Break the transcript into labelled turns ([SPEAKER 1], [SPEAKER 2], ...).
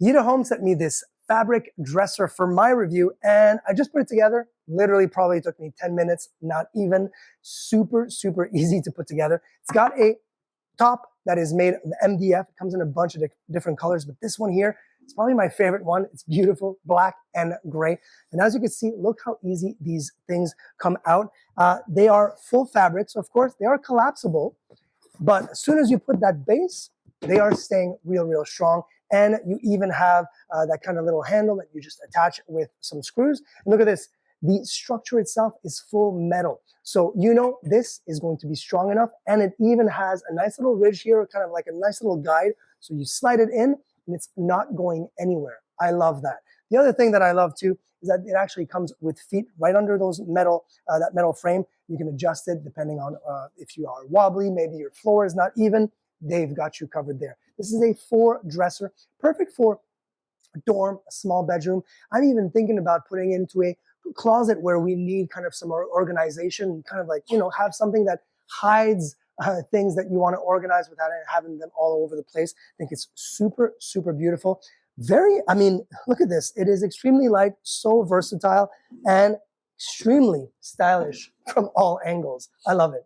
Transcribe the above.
[SPEAKER 1] YITAHOME sent me this fabric dresser for my review, and I just put it together. Literally probably took me 10 minutes, not even. Super, super easy to put together. It's got a top that is made of MDF. It comes in a bunch of different colors, but this one here is probably my favorite one. It's beautiful, black and gray. And as you can see, look how easy these things come out. They are full fabric, so of course they are collapsible, but as soon as you put that base, they are staying real, real strong. And you even have that kind of little handle that you just attach with some screws. And look at this. The structure itself is full metal. So you know this is going to be strong enough. And it even has a nice little ridge here, kind of like a nice little guide. So you slide it in and it's not going anywhere. I love that. The other thing that I love too is that it actually comes with feet right under those metal, that metal frame. You can adjust it depending on if you are wobbly, maybe your floor is not even. They've got you covered there. This is a 4-dresser, perfect for a dorm, a small bedroom. I'm even thinking about putting into a closet where we need kind of some more organization, kind of like, you know, have something that hides things that you want to organize without having them all over the place. I think it's super, super beautiful. I mean, look at this. It is extremely light, so versatile, and extremely stylish from all angles. I love it.